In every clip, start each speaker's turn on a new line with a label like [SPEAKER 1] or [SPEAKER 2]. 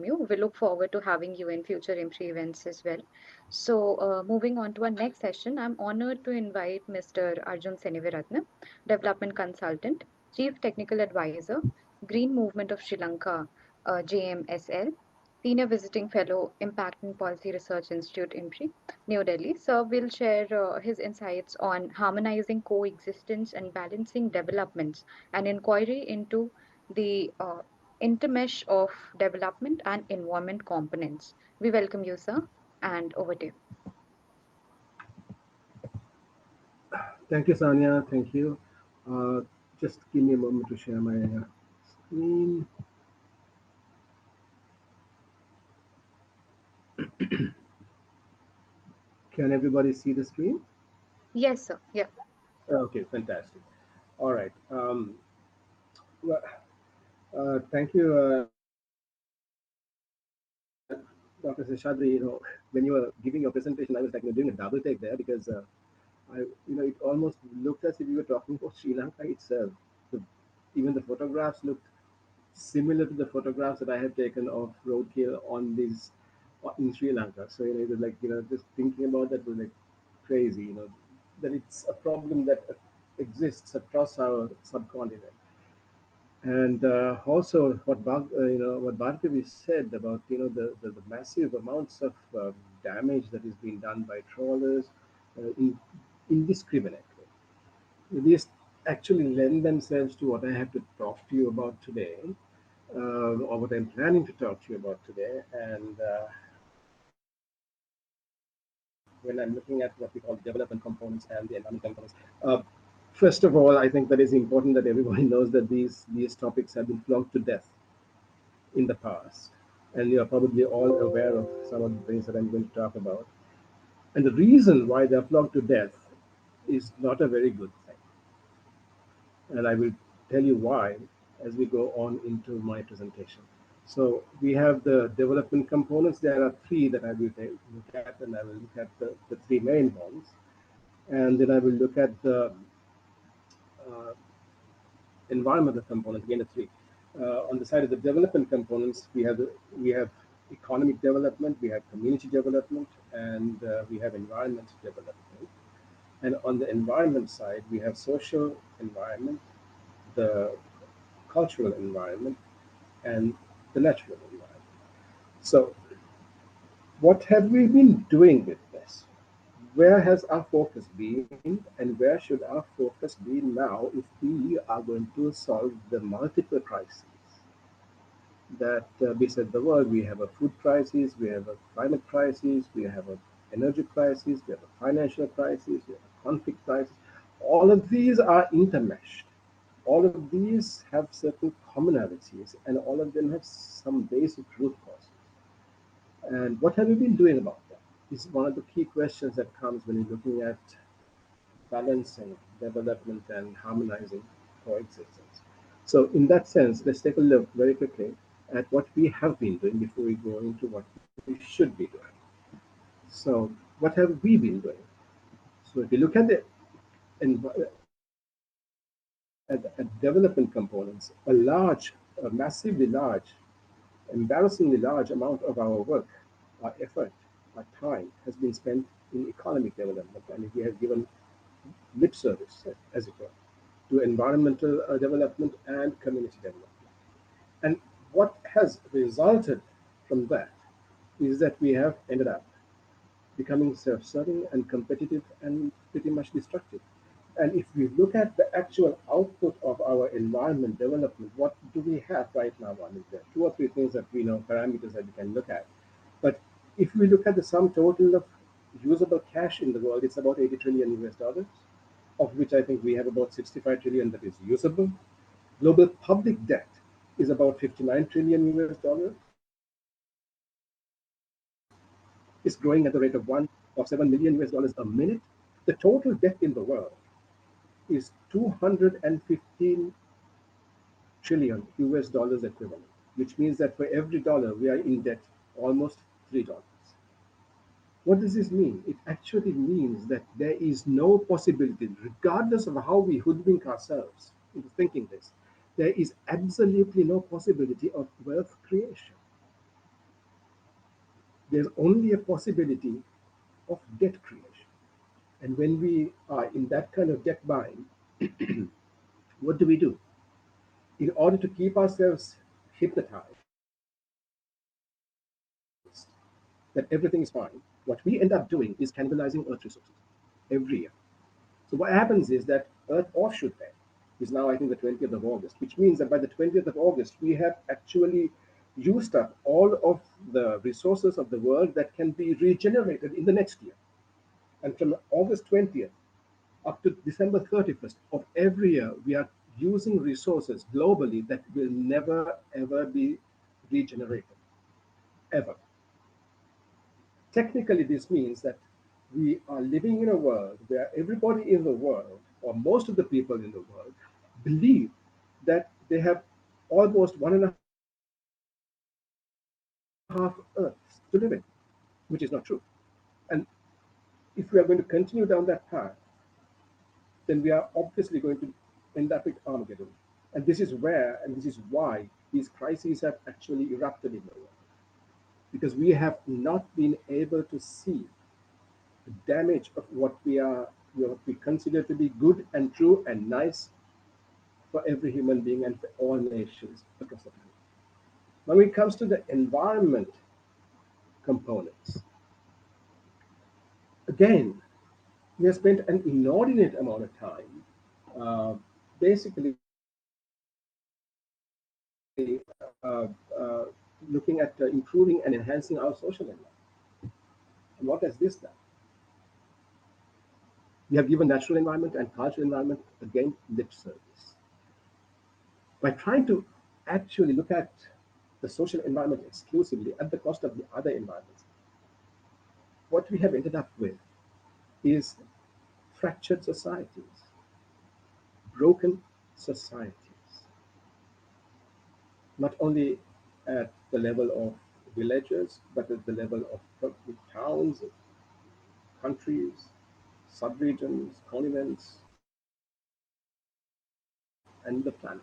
[SPEAKER 1] from you. We look forward to having you in future IMPRI events as well. So, moving on to our next session, I'm honored to invite Mr. Arjun Seneviratne, Development Consultant, Chief Technical Advisor, Green Movement of Sri Lanka, JMSL, Senior Visiting Fellow, Impact and Policy Research Institute, IMPRI, New Delhi. So, we'll share his insights on harmonizing coexistence and balancing developments, an inquiry into the intermesh of development and environment components. We welcome you, sir, and over to you.
[SPEAKER 2] Thank you, Sanya. Thank you. Uh, just give me a moment to share my screen. Can everybody see the screen?
[SPEAKER 1] Yes, sir. Yeah.
[SPEAKER 2] Okay, fantastic. All right. Well, thank you, Dr. Seshadri. When you were giving your presentation, I was like doing a double take there because it almost looked as if you were talking about Sri Lanka itself. The, Even the photographs looked similar to the photographs that I had taken of roadkill on these in Sri Lanka. So it was like just thinking about that was like crazy. That it's a problem that exists across our subcontinent. And also, what Bhargavi said about the massive amounts of damage that is being done by trawlers indiscriminately. These actually lend themselves to what I have to talk to you about today, or what I'm planning to talk to you about today. And when I'm looking at what we call the development components and the environment components, first of all, I think that is important that everybody knows that these topics have been flogged to death in the past, and you're probably all aware of some of the things that I'm going to talk about. And the reason why they're flogged to death is not a very good thing. And I will tell you why as we go on into my presentation. So we have the development components. There are three that I will look at, and I will look at the three main ones. And then I will look at the uh, environmental components, again the three. On the side of the development components, we have economic development, we have community development, and we have environmental development. And on the environment side, we have social environment, the cultural environment, and the natural environment. So, what have we been doing with this? Where has our focus been, and where should our focus be now if we are going to solve the multiple crises that beset the world? We have a food crisis, we have a climate crisis, we have an energy crisis, we have a financial crisis, we have a conflict crisis. All of these are intermeshed. All of these have certain commonalities, and all of them have some basic root causes. And what have we been doing about that? Is one of the key questions that comes when you're looking at balancing development and harmonizing coexistence. So, in that sense, let's take a look very quickly at what we have been doing before we go into what we should be doing. So, what have we been doing? So, if you look at the env- at development components, a massively large, embarrassingly large amount of our work, our effort, our time has been spent in economic development, and we have given lip service, as it were, to environmental development and community development. And what has resulted from that is that we have ended up becoming self-serving and competitive and pretty much destructive. And if we look at the actual output of our environment development, what do we have right now? I mean, there are two or three things that we know, parameters that we can look at. But if we look at the sum total of usable cash in the world, it's about 80 trillion US dollars, of which I think we have about 65 trillion that is usable. Global public debt is about 59 trillion US dollars. It's growing at the rate of 7 million US dollars a minute. The total debt in the world is 215 trillion US dollars equivalent, which means that for every dollar we are in debt almost $3. What does this mean? It actually means that there is no possibility, regardless of how we hoodwink ourselves into thinking this, there is absolutely no possibility of wealth creation. there's only a possibility of debt creation. And when we are in that kind of debt bind, what do? In order to keep ourselves hypnotized that everything is fine, what we end up doing is cannibalizing Earth resources every year. So what happens is that Earth offshoot day is now, I think, the 20th of August, which means that by the 20th of August, we have actually used up all of the resources of the world that can be regenerated in the next year. And from August 20th up to December 31st of every year, we are using resources globally that will never ever be regenerated, ever. Technically, this means that we are living in a world where everybody in the world, or most of the people in the world, believe that they have almost 1.5 Earths to live in, which is not true. And if we are going to continue down that path, then we are obviously going to end up with Armageddon. And this is where, and this is why these crises have actually erupted in the world. Because we have not been able to see the damage of what what we consider to be good and true and nice for every human being and for all nations across the planet. When it comes to the environment components, again, we have spent an inordinate amount of time uh, basically looking at improving and enhancing our social environment. And what has this done? We have given natural environment and cultural environment, again, lip service. By trying to actually look at the social environment exclusively at the cost of the other environments, what we have ended up with is fractured societies, broken societies, not only at the level of villages, but at the level of towns, countries, subregions, continents, and the planet.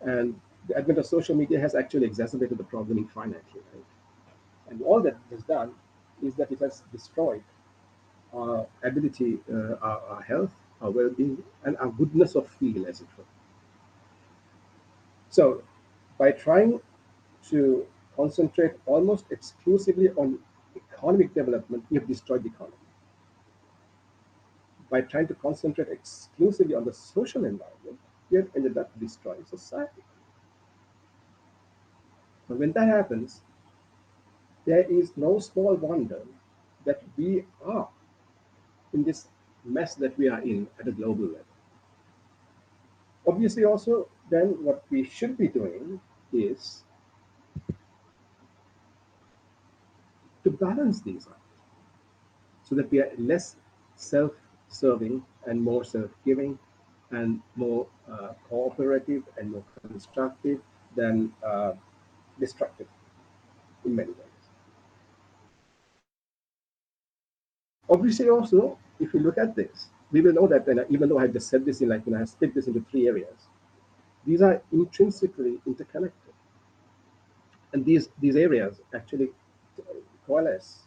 [SPEAKER 2] And the advent of social media has actually exacerbated the problem infinitely, right? And all that it has done is that it has destroyed our ability, our health, our well-being, and our goodness of feel, as it were. So, by trying to concentrate almost exclusively on economic development, we have destroyed the economy. By trying to concentrate exclusively on the social environment, we have ended up destroying society. And when that happens, there is no small wonder that we are in this mess that we are in at a global level. Obviously, also, then what we should be doing is to balance these out so that we are less self serving and more self giving and more cooperative and more constructive than destructive in many ways. Obviously, also, if we look at this, we will know that, and even though I just said this in like, I have split this into three areas, these are intrinsically interconnected. And these areas actually coalesce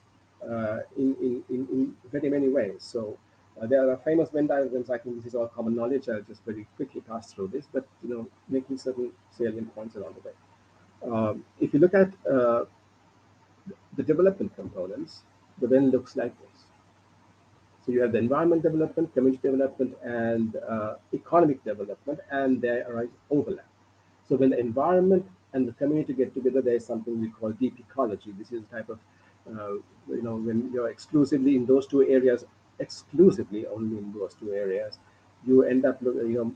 [SPEAKER 2] in very many ways. So there are famous Venn diagrams. I think this is all common knowledge. I'll just very quickly pass through this, but making certain salient points along the way. If you look at the development components, the Venn looks like this. So you have the environment development, community development, and economic development, and there arise overlap. So when the environment and the community get together, there is something we call deep ecology. This is a type of, when you're exclusively in those two areas, exclusively only in those two areas, you end up,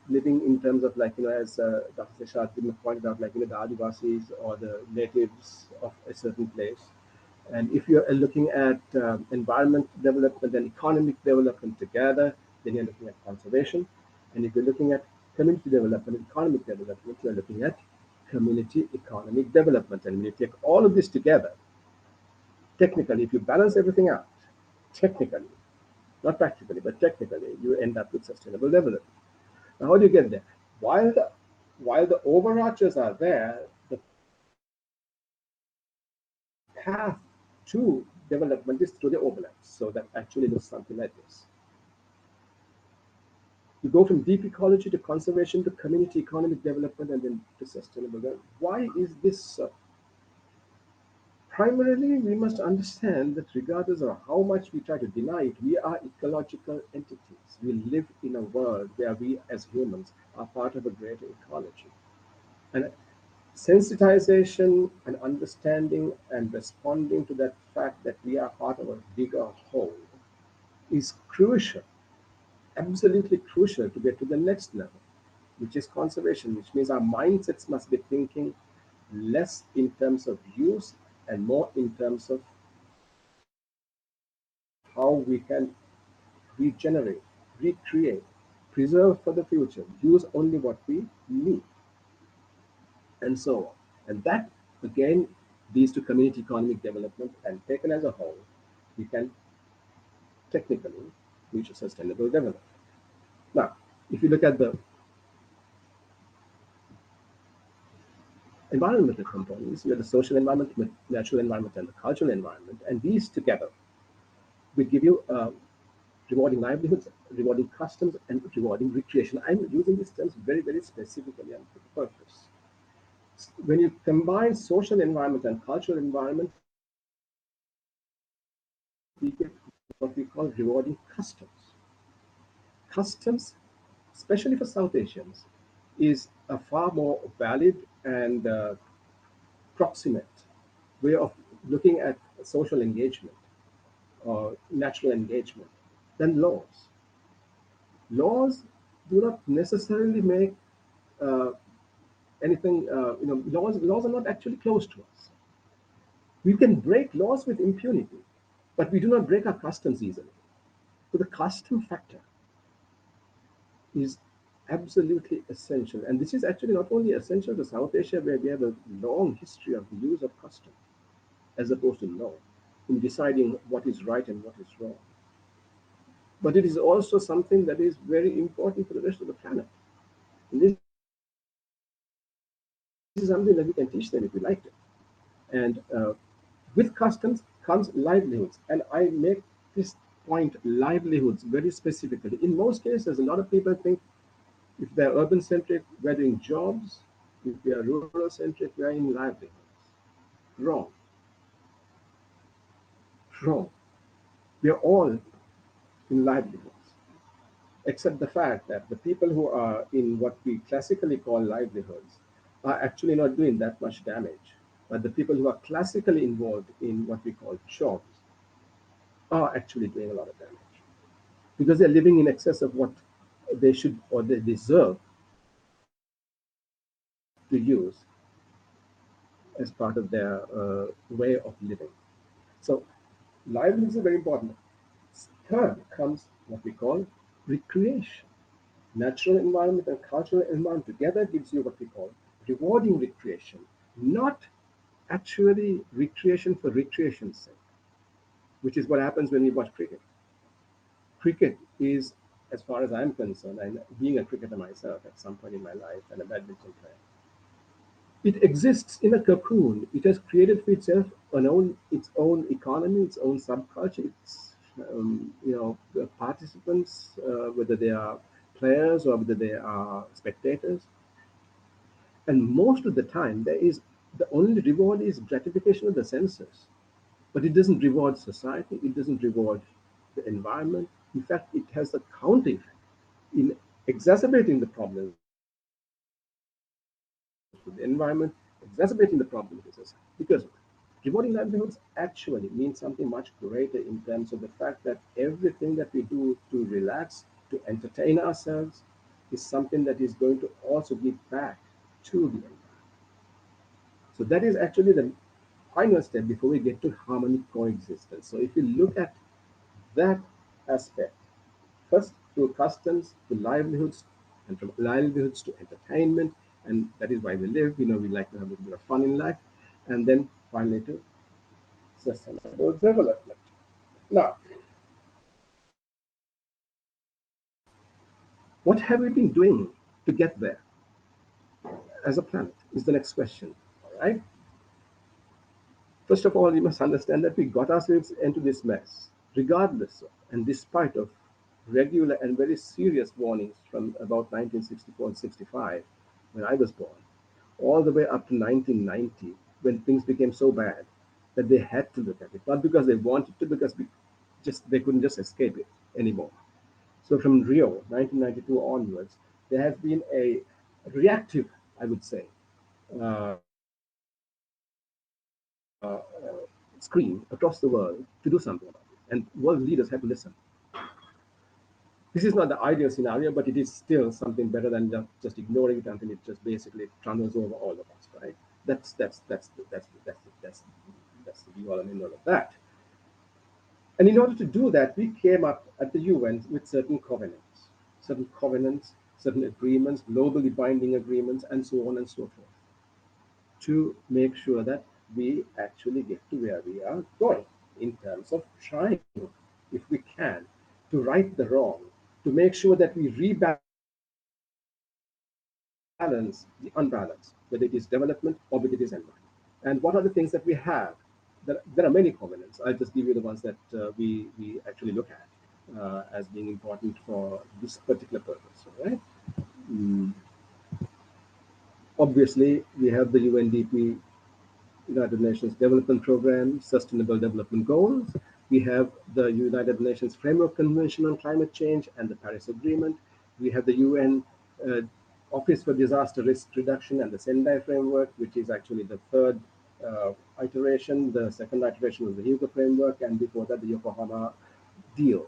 [SPEAKER 2] living in terms of like, as Dr. Seshad pointed out, like, the Adivasis or the natives of a certain place. And if you're looking at environment development and economic development together, then you're looking at conservation. And if you're looking at community development and economic development, you're looking at community economic development. And when you take all of this together, technically, if you balance everything out, technically, not practically, but technically, you end up with sustainable development. Now, how do you get there? While the overarchers are there, the components path to development is through the overlaps. So that actually looks something like this. You go from deep ecology to conservation to community economic development and then to sustainable development. Why is this so? Primarily, we must understand that regardless of how much we try to deny it, we are ecological entities. We live in a world where we as humans are part of a greater ecology. And sensitization and understanding and responding to that fact that we are part of a bigger whole is crucial, absolutely crucial to get to the next level, which is conservation, which means our mindsets must be thinking less in terms of use and more in terms of how we can regenerate, recreate, preserve for the future, use only what we need, and so on. And that, again, leads to community economic development, and taken as a whole, we can technically reach a sustainable development. Now, if you look at the environmental components, you have the social environment, the natural environment, and the cultural environment, and these together will give you rewarding livelihoods, rewarding customs, and rewarding recreation. I'm using these terms very, very specifically and for purpose. When you combine social environment and cultural environment, we get what we call rewarding customs. Customs, especially for South Asians, is a far more valid and proximate way of looking at social engagement or natural engagement than laws. Laws do not necessarily make uh, anything. Laws are not actually close to us. We can break laws with impunity, but we do not break our customs easily. So the custom factor is absolutely essential. And this is actually not only essential to South Asia, where we have a long history of the use of custom as opposed to law in deciding what is right and what is wrong. But it is also something that is very important for the rest of the planet. And this is something that we can teach them if we liked it. And with customs comes livelihoods. And I make this point livelihoods very specifically. In most cases, a lot of people think if they're urban centric, we're doing jobs. If we are rural centric, we're in livelihoods. Wrong, wrong. We are all in livelihoods, except the fact that the people who are in what we classically call livelihoods are actually not doing that much damage. But the people who are classically involved in what we call jobs are actually doing a lot of damage because they're living in excess of what they should or they deserve to use as part of their way of living. So, livelihoods are very important. Third comes what we call recreation. Natural environment and cultural environment together gives you what we call rewarding recreation, not actually recreation for recreation's sake, which is what happens when we watch cricket. Cricket is, as far as I'm concerned, and being a cricketer myself at some point in my life and a badminton player, it exists in a cocoon. It has created for itself its own economy, its own subculture, its the participants, whether they are players or whether they are spectators. And most of the time, there is the only reward is gratification of the senses, but it doesn't reward society. It doesn't reward the environment. In fact, it has a counter effect in exacerbating the problems with the environment, exacerbating the problem with the society. Because rewarding livelihoods actually means something much greater in terms of the fact that everything that we do to relax, to entertain ourselves, is something that is going to also give back to the environment. So that is actually the final step before we get to harmonic coexistence. So if you look at that aspect, first through customs to livelihoods, and from livelihoods to entertainment, and that is why we live. We like to have a little bit of fun in life, and then finally to sustainable development. Now, what have we been doing to get there as a planet? Is the next question. All right. First of all, you must understand that we got ourselves into this mess, regardless of and despite of regular and very serious warnings from about 1964 and 65, when I was born, all the way up to 1990, when things became so bad that they had to look at it, not because they wanted to, because they couldn't just escape it anymore. So from Rio, 1992 onwards, there has been a reactive, I would say, uh, scream across the world to do something about it. And world leaders had to listen. This is not the ideal scenario, but it is still something better than just ignoring it until it just basically trundles over all of us, right? That's the be all and end all of that. And in order to do that, we came up at the UN with certain covenants, certain agreements, globally binding agreements, and so on and so forth, to make sure that we actually get to where we are going in terms of trying, if we can, to right the wrong, to make sure that we rebalance the unbalance, whether it is development or whether it is environment. And what are the things that we have? There are many covenants. I'll just give you the ones that we actually look at as being important for this particular purpose. All right. Mm, Obviously, we have the UNDP, United Nations Development Programme, Sustainable Development Goals. We have the United Nations Framework Convention on Climate Change and the Paris Agreement. We have the UN uh, Office for Disaster Risk Reduction and the Sendai Framework, which is actually the third iteration. The second iteration was the Hugo Framework, and before that, the Yokohama Deal.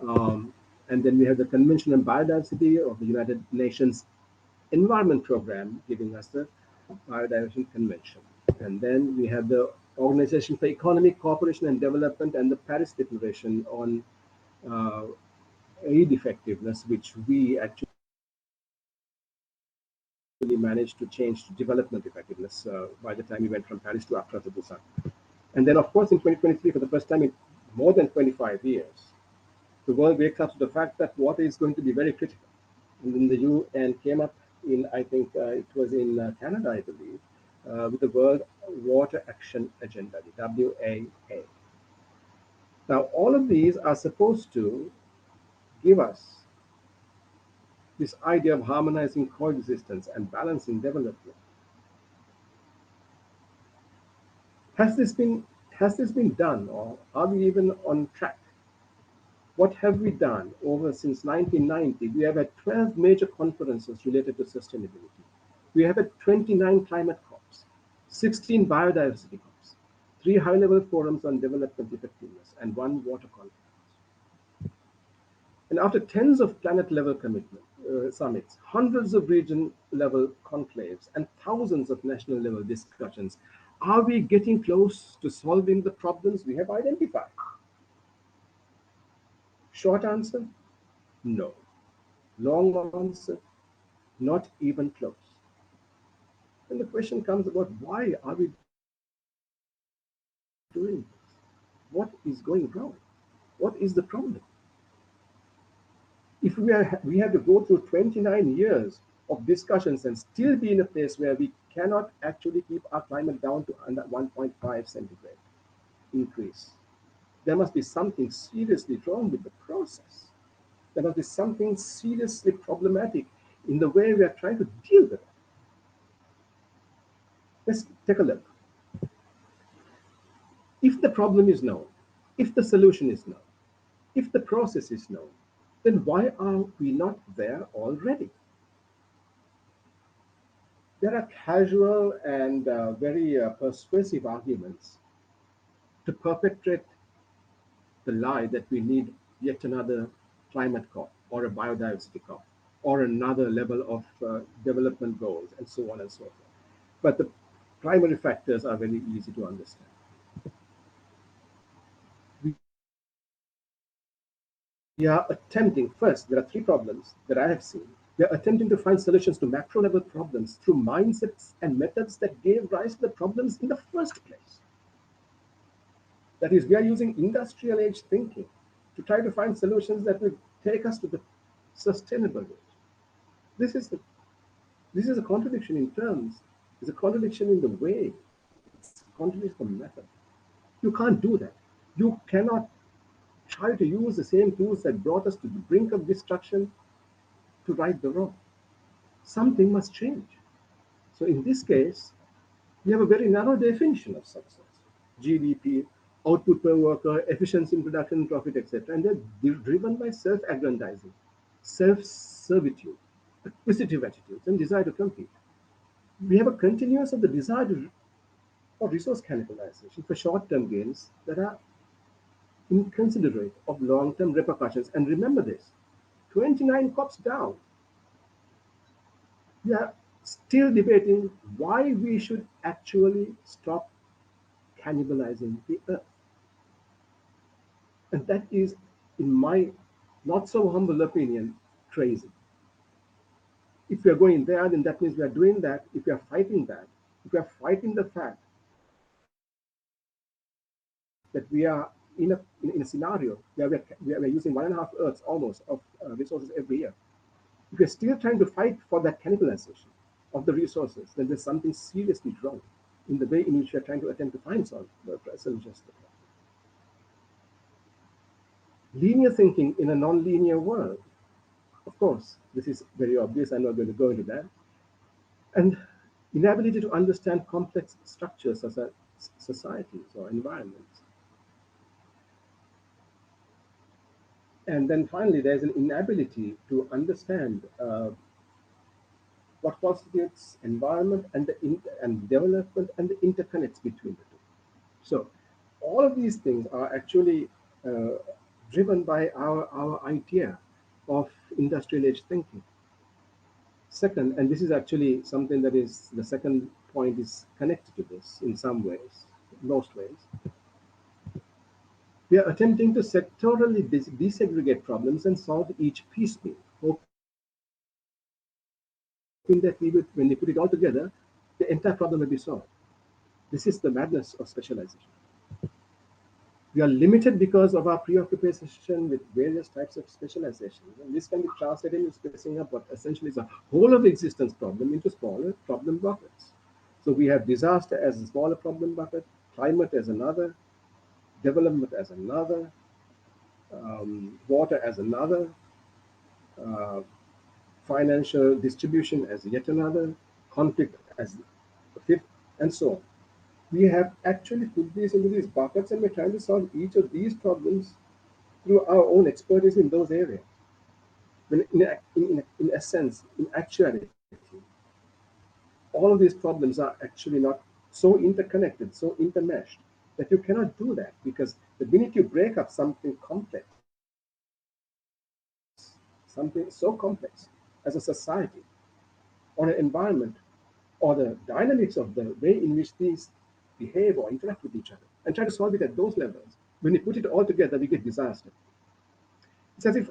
[SPEAKER 2] Um, and then we have the Convention on Biodiversity of the United Nations Environment Program, giving us the Biodiversity Convention. And then we have the Organization for Economic Cooperation and Development and the Paris Declaration on uh, aid effectiveness, which we actually managed to change to development effectiveness by the time we went from Paris to Accra to Busan. And then, of course, in 2023, for the first time in more than 25 years, the world wakes up to the fact that water is going to be very critical. And then the UN came up I think it was in Canada, I believe, with the World Water Action Agenda, the WAA. Now, all of these are supposed to give us this idea of harmonizing coexistence and balancing development. Has this been done, or are we even on track? What have we done over since 1990? We have had 12 major conferences related to sustainability. We have had 29 climate COPs, 16 biodiversity COPs, 3 high-level forums on development effectiveness, and 1 water conference. And after tens of planet-level summits, hundreds of region-level conclaves, and thousands of national-level discussions, are we getting close to solving the problems we have identified? Short answer, no. Long answer, not even close. And the question comes about, why are we doing this? What is going wrong? What is the problem? If we have to go through 29 years of discussions and still be in a place where we cannot actually keep our climate down to under 1.5 centigrade increase, there must be something seriously wrong with the process. There must be something seriously problematic in the way we are trying to deal with it. Let's take a look. If the problem is known, if the solution is known, if the process is known, then why are we not there already? There are casual and very persuasive arguments to perpetrate the lie that we need yet another climate COP or a biodiversity COP or another level of development goals and so on and so forth. But the primary factors are very easy to understand. We are attempting, first, there are 3 problems that I have seen. We are attempting to find solutions to macro level problems through mindsets and methods that gave rise to the problems in the first place. That is, we are using industrial age thinking to try to find solutions that will take us to the sustainable age. This is the this is a contradiction in terms. It's a contradiction in the way. It's a contradiction of method. You can't do that. You cannot try to use the same tools that brought us to the brink of destruction to right the wrong. Something must change. So in this case, we have a very narrow definition of success: GDP, output per worker, efficiency in production, profit, etc. And they're driven by self aggrandizing, self servitude, acquisitive attitudes, and desire to compete. We have a continuous of the desire for resource cannibalization for short term gains that are inconsiderate of long term repercussions. And remember this: 29 cops down, we are still debating why we should actually stop cannibalizing the earth. And that is, in my not so humble opinion, crazy. If we are going there, then that means we are doing that. If we are fighting that, if we are fighting the fact that we are in a scenario where we are using 1.5 Earths almost of resources every year, if we are still trying to fight for that cannibalization of the resources, then there's something seriously wrong in the way in which we are trying to attempt to find solutions. Linear thinking in a non-linear world. Of course, this is very obvious. I'm not going to go into that. And inability to understand complex structures such as societies or environments. And then finally, there's an inability to understand what constitutes environment and and development and the interconnects between the two. So, all of these things are actually uh, driven by our idea of industrial age thinking. Second, and this is actually something that is the second point is connected to this in some ways, most ways. We are attempting to sectorally desegregate problems and solve each piecemeal, hoping that when we put it all together, the entire problem will be solved. This is the madness of specialization. We are limited because of our preoccupation with various types of specialization. And this can be translated into spacing up what essentially is a whole of existence problem into smaller problem buckets. So we have disaster as a smaller problem bucket, climate as another, development as another, water as another, uh, financial distribution as yet another, conflict as a fifth, and so on. We have actually put these into these buckets and we're trying to solve each of these problems through our own expertise in those areas. When in essence, in actuality, all of these problems are actually not so interconnected, so intermeshed, that you cannot do that because the minute you break up something complex, something so complex as a society or an environment or the dynamics of the way in which these behave or interact with each other and try to solve it at those levels, when you put it all together, we get disaster. It's as if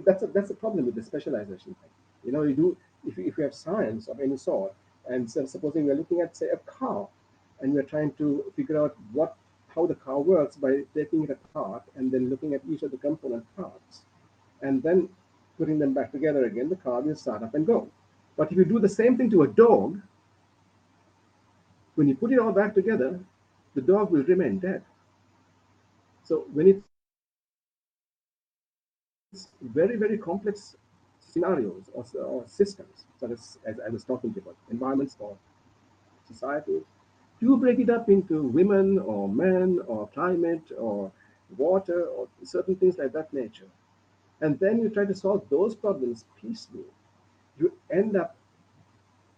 [SPEAKER 2] that's a problem with the specialization thing. You do if you have science of any sort, and so supposing we're looking at say a car, and we're trying to figure out what how the car works by taking it apart and then looking at each of the component parts, and then putting them back together again, the car will start up and go. But if you do the same thing to a dog, when you put it all back together, the dog will remain dead. So when it's very, very complex scenarios or systems, such as I was talking about, environments or societies, you break it up into women or men or climate or water or certain things like that nature. And then you try to solve those problems piecemeal. You end up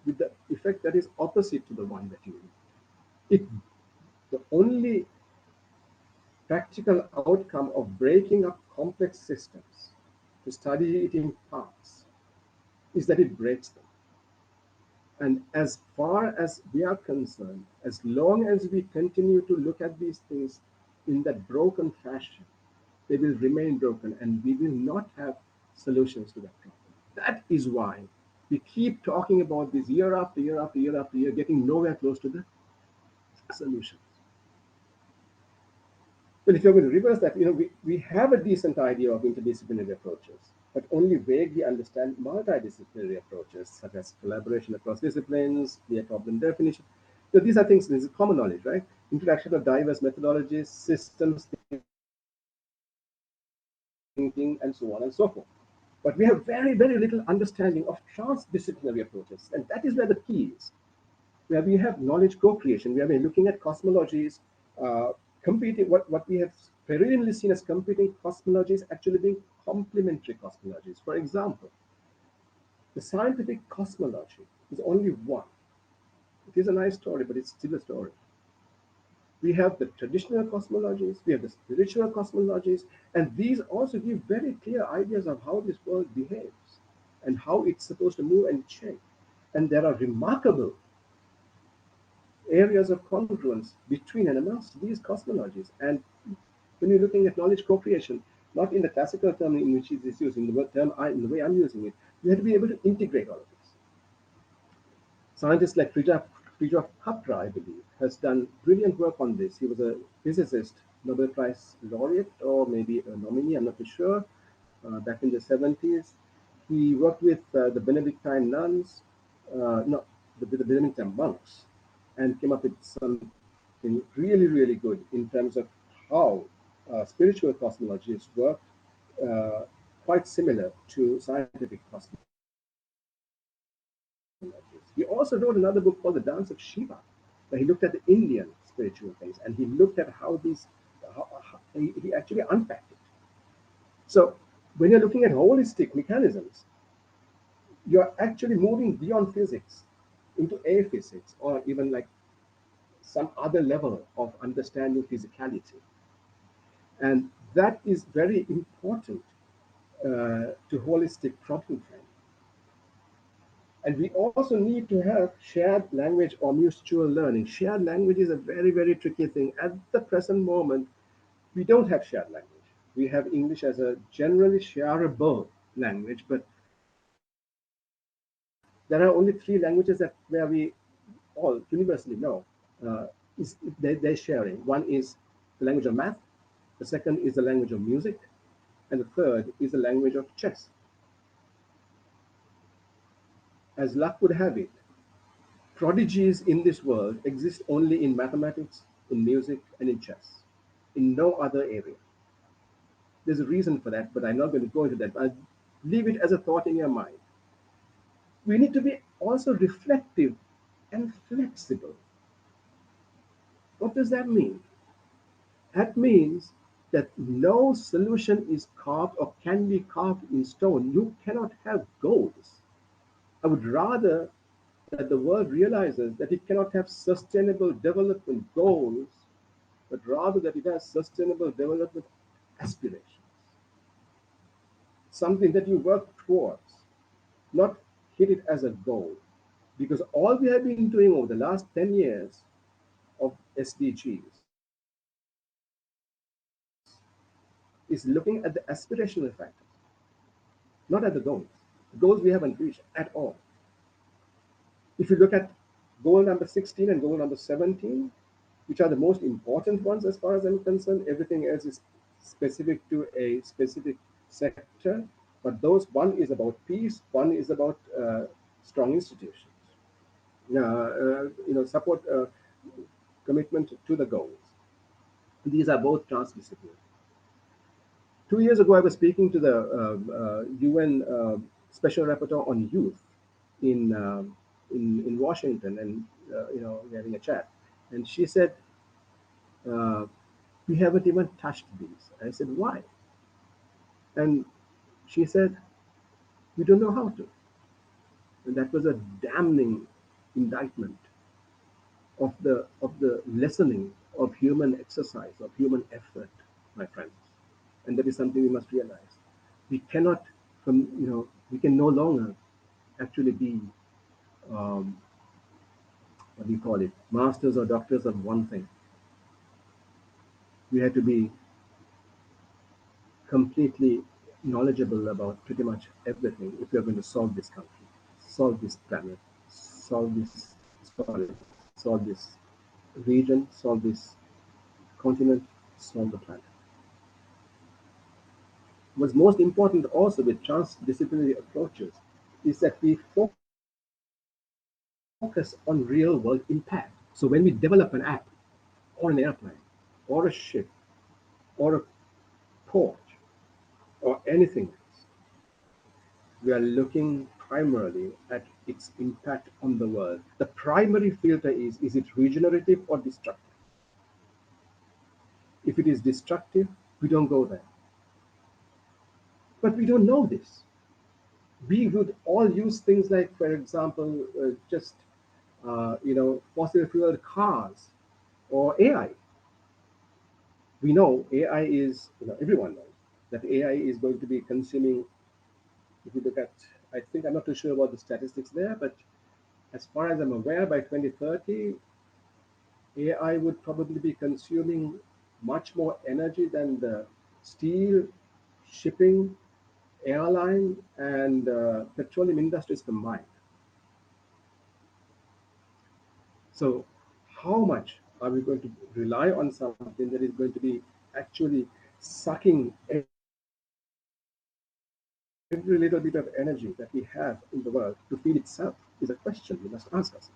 [SPEAKER 2] with the effect that is opposite to the one that you need. It the only practical outcome of breaking up complex systems to study it in parts is that it breaks them. And as far as we are concerned, as long as we continue to look at these things in that broken fashion, they will remain broken and we will not have solutions to that problem. That is why we keep talking about this year after year after year after year, getting nowhere close to the solutions. Well, if you're going to reverse that, we have a decent idea of interdisciplinary approaches, but only vaguely understand multidisciplinary approaches, such as collaboration across disciplines, clear problem definition. These are things, this is common knowledge, right? introduction of diverse methodologies, systems thinking, and so on and so forth. But we have very, very little understanding of transdisciplinary approaches, and that is where the key is. Where we have knowledge co-creation, we have been looking at cosmologies, competing, what we have perennially seen as competing cosmologies actually being complementary cosmologies. For example, the scientific cosmology is only one. It is a nice story, but it's still a story. We have the traditional cosmologies, we have the spiritual cosmologies, and these also give very clear ideas of how this world behaves and how it's supposed to move and change. And there are remarkable areas of congruence between and amongst these cosmologies. And when you're looking at knowledge co-creation, not in the classical term in which it is used, in the term in the way I'm using it, you have to be able to integrate all of this. Scientists like Fritjof Capra, I believe, has done brilliant work on this. He was a physicist, Nobel Prize laureate, or maybe a nominee, I'm not too sure, back in the 70s. He worked with the Benedictine nuns, no, the Benedictine monks, and came up with something really, really good in terms of how spiritual cosmologies work, uh, quite similar to scientific cosmologies. He also wrote another book called The Dance of Shiva, where he looked at the Indian spiritual things and he looked at he actually unpacked it. So when you're looking at holistic mechanisms, you're actually moving beyond physics into a physics or even like some other level of understanding physicality. And that is very important to holistic problem frame. And we also need to have shared language or mutual learning. Shared language is a very, very tricky thing. At the present moment, we don't have shared language. We have English as a generally shareable language, but there are only three languages where we all universally know they're sharing. One is the language of math, the second is the language of music, and the third is the language of chess. As luck would have it, prodigies in this world exist only in mathematics, in music, and in chess, in no other area. There's a reason for that, but I'm not going to go into that. I'll leave it as a thought in your mind. We need to be also reflective and flexible. What does that mean? That means that no solution is carved or can be carved in stone. You cannot have goals. I would rather that the world realizes that it cannot have sustainable development goals, but rather that it has sustainable development aspirations, something that you work towards, not hit it as a goal. Because all we have been doing over the last 10 years of SDGs is looking at the aspirational factors, not at the goals. The goals we haven't reached at all. If you look at goal number 16 and goal number 17, which are the most important ones as far as I'm concerned, everything else is specific to a specific sector. But those, one is about peace, one is about strong institutions, support commitment to the goals. These are both transdisciplinary. 2 years ago, I was speaking to the UN Special Rapporteur on Youth in in Washington, and we're having a chat, and she said, uh, "We haven't even touched these." I said, "Why?" And she said, "We don't know how to." And that was a damning indictment of the lessening of human exercise, of human effort, my friends. And that is something we must realize. We cannot, we can no longer actually be, um, what do you call it, masters or doctors of one thing. We have to be completely knowledgeable about pretty much everything if we are going to solve this country, solve this planet, solve this region, solve this continent, solve the planet. What's most important also with transdisciplinary approaches is that we focus on real world impact. So when we develop an app, or an airplane, or a ship, or a port, or anything else. We are looking primarily at its impact on the world. The primary filter is it regenerative or destructive? If it is destructive, we don't go there. But we don't know this. We would all use things like, for example, just fossil fueled cars or AI. We know AI is, everyone knows that AI is going to be consuming. If you look at, I think I'm not too sure about the statistics there, but as far as I'm aware, by 2030, AI would probably be consuming much more energy than the steel, shipping, airline, and petroleum industries combined. So, how much are we going to rely on something that is going to be actually sucking every little bit of energy that we have in the world to feed itself? Is a question we must ask us.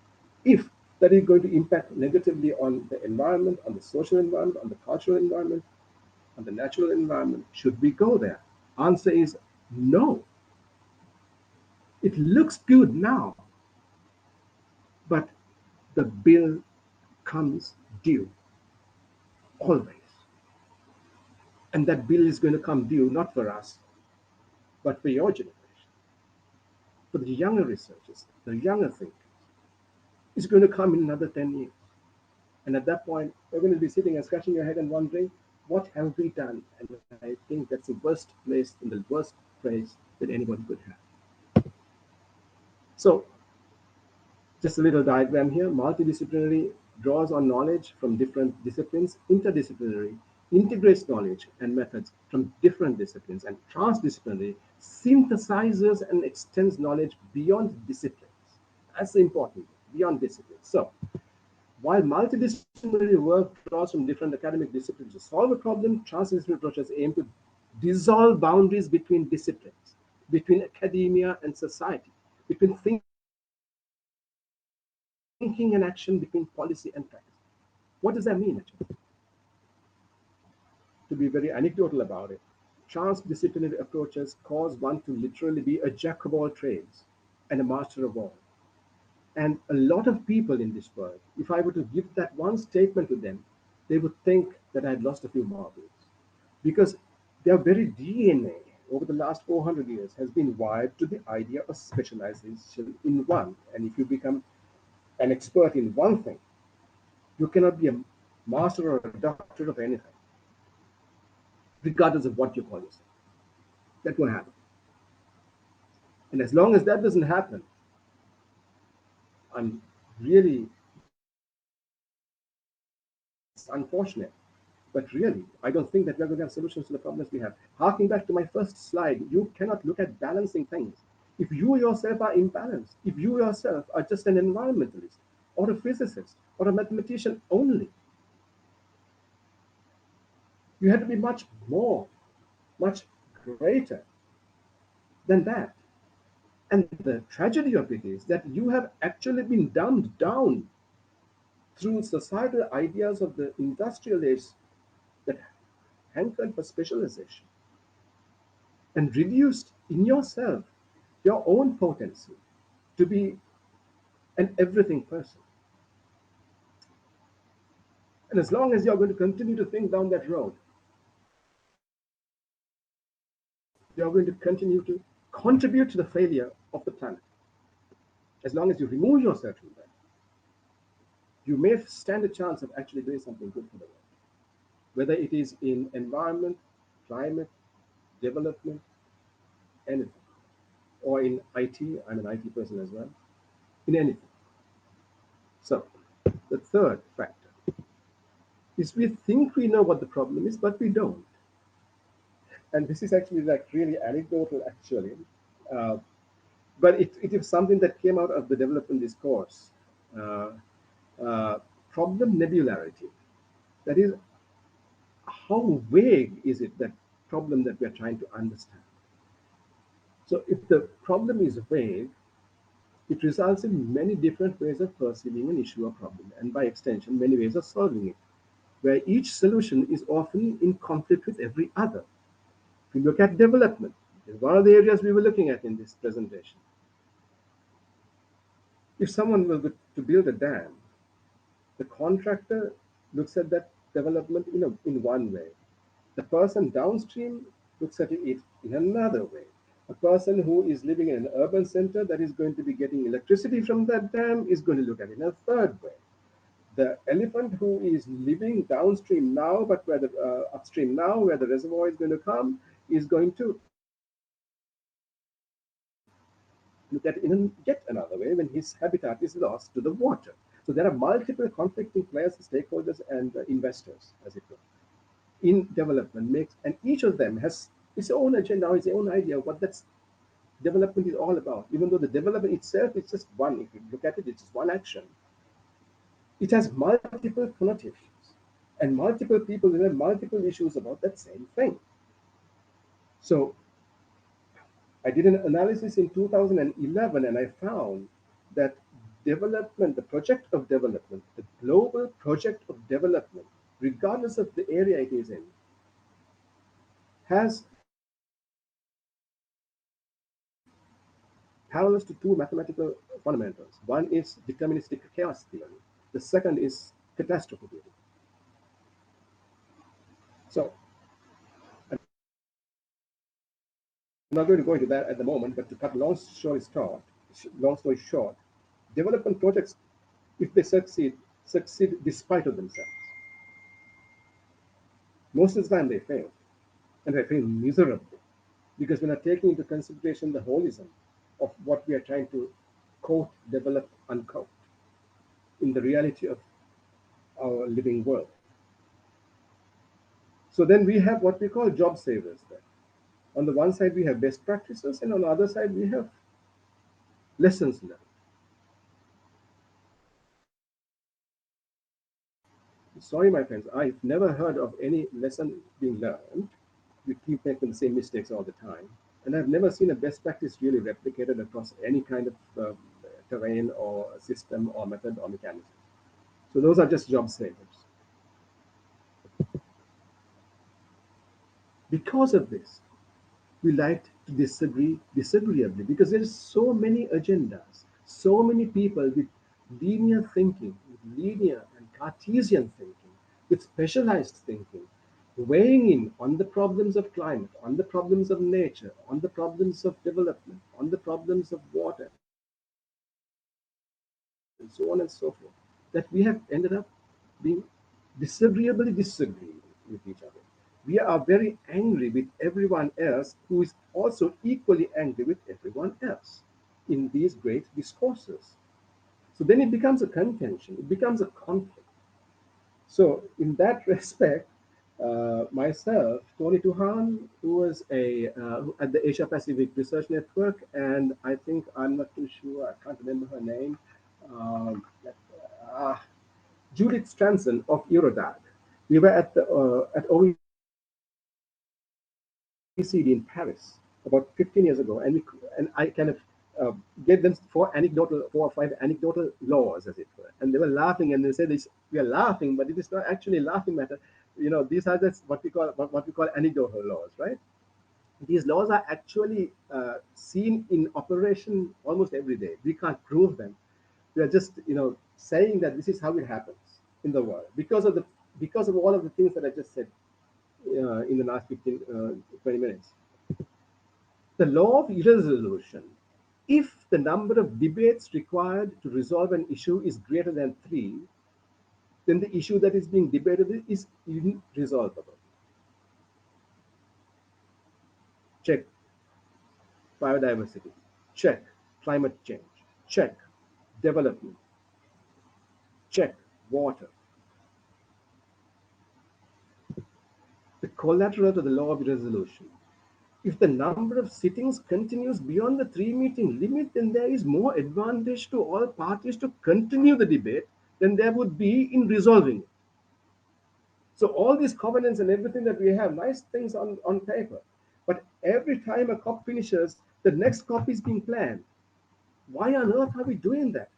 [SPEAKER 2] If that is going to impact negatively on the environment, on the social environment, on the cultural environment, on the natural environment, should we go there? Answer is no. It looks good now, but the bill comes due always. And that bill is going to come due not for us, but for your generation, for the younger researchers, the younger thinkers. It's going to come in another 10 years. And at that point, you're going to be sitting and scratching your head and wondering, what have we done? And I think that's the worst place and the worst phrase that anyone could have. So, just a little diagram here. Multidisciplinary draws on knowledge from different disciplines. Interdisciplinary integrates knowledge and methods from different disciplines. And transdisciplinary synthesizes and extends knowledge beyond disciplines. That's important, beyond disciplines. So, while multidisciplinary work draws from different academic disciplines to solve a problem, transdisciplinary approaches aim to dissolve boundaries between disciplines, between academia and society, between thinking and action, between policy and practice. What does that mean, actually? To be very anecdotal about it, transdisciplinary approaches cause one to literally be a jack of all trades and a master of all. And a lot of people in this world, if I were to give that one statement to them, they would think that I had lost a few marbles. Because their very DNA over the last 400 years has been wired to the idea of specialization in one. And if you become an expert in one thing, you cannot be a master or a doctor of anything, regardless of what you call yourself. That won't happen. And as long as that doesn't happen, I'm really, it's unfortunate. But really, I don't think that we're going to have solutions to the problems we have. Harking back to my first slide, you cannot look at balancing things. If you yourself are imbalanced, if you yourself are just an environmentalist, or a physicist, or a mathematician only, you have to be much more, much greater than that. And the tragedy of it is that you have actually been dumbed down through societal ideas of the industrial age that hankered for specialization and reduced in yourself your own potency to be an everything person. And as long as you're going to continue to think down that road, you're going to continue to contribute to the failure of the planet. As long as you remove yourself from that, you may stand a chance of actually doing something good for the world, whether it is in environment, climate, development, anything, or in IT. I'm an IT person as well, in anything. So, the third factor is we think we know what the problem is, but we don't. And this is actually like really anecdotal, actually. Uh, but it is something that came out of the development discourse. Uh, Problem nebularity. That is, how vague is it, that problem that we are trying to understand? So, if the problem is vague, it results in many different ways of perceiving an issue or problem, and by extension, many ways of solving it. where each solution is often in conflict with every other. If you look at development, is one of the areas we were looking at in this presentation. If someone will to build a dam, the contractor looks at that development in one way. The person downstream looks at it in another way. A person who is living in an urban center that is going to be getting electricity from that dam is going to look at it in a third way. The elephant who is living downstream now, but where the upstream now, where the reservoir is going to come, is going to look at it in yet another way when his habitat is lost to the water. So there are multiple conflicting players, stakeholders, and investors, as it were, in development makes, and each of them has its own agenda or its own idea of what that development is all about. Even though the development itself is just one, if you look at it, it's just one action. It has multiple connotations, and multiple people will have multiple issues about that same thing. So I did an analysis in 2011, and I found that development, the project of development, the global project of development, regardless of the area it is in, has parallels to two mathematical fundamentals. One is deterministic chaos theory. The second is catastrophe theory. So I'm not going to go into that at the moment, but to cut long story short, development projects, if they succeed despite of themselves. Most of the time they fail, and they fail miserably, because we're not taking into consideration the holism of what we are trying to quote, develop, unquote, in the reality of our living world. So then we have what we call job savers there. On the one side, we have best practices, and on the other side, we have lessons learned. Sorry, my friends, I've never heard of any lesson being learned. We keep making the same mistakes all the time. And I've never seen a best practice really replicated across any kind of terrain or system or method or mechanism. So those are just job savers. Because of this, we like to disagree disagreeably because there's so many agendas, so many people with linear thinking, with linear and Cartesian thinking, with specialized thinking, weighing in on the problems of climate, on the problems of nature, on the problems of development, on the problems of water, and so on and so forth, that we have ended up being disagreeably disagreeing with each other. We are very angry with everyone else who is also equally angry with everyone else in these great discourses. So then it becomes a contention, it becomes a conflict. So, in that respect, myself, Tony Tuhan, who was at the Asia Pacific Research Network, and I think I'm not too sure, I can't remember her name, um, uh, Judith Stranson of Eurodag. We were at OECD in Paris about 15 years ago, and I kind of gave them four or five anecdotal laws, as it were, and they were laughing, and they said, "We are laughing, but it is not actually a laughing matter. These are just what we call anecdotal laws, right? These laws are actually seen in operation almost every day. We can't prove them. We are just saying that this is how it happens in the world because of all of the things that I just said in the last 15 20 minutes. The law of irresolution, if the number of debates required to resolve an issue is greater than three, then the issue that is being debated is irresolvable. Check biodiversity, check climate change, check development, check water. The collateral to the law of resolution. If the number of sittings continues beyond the three-meeting limit, then there is more advantage to all parties to continue the debate than there would be in resolving it. So all these covenants and everything that we have, nice things on paper. But every time a COP finishes, the next COP is being planned. Why on earth are we doing that?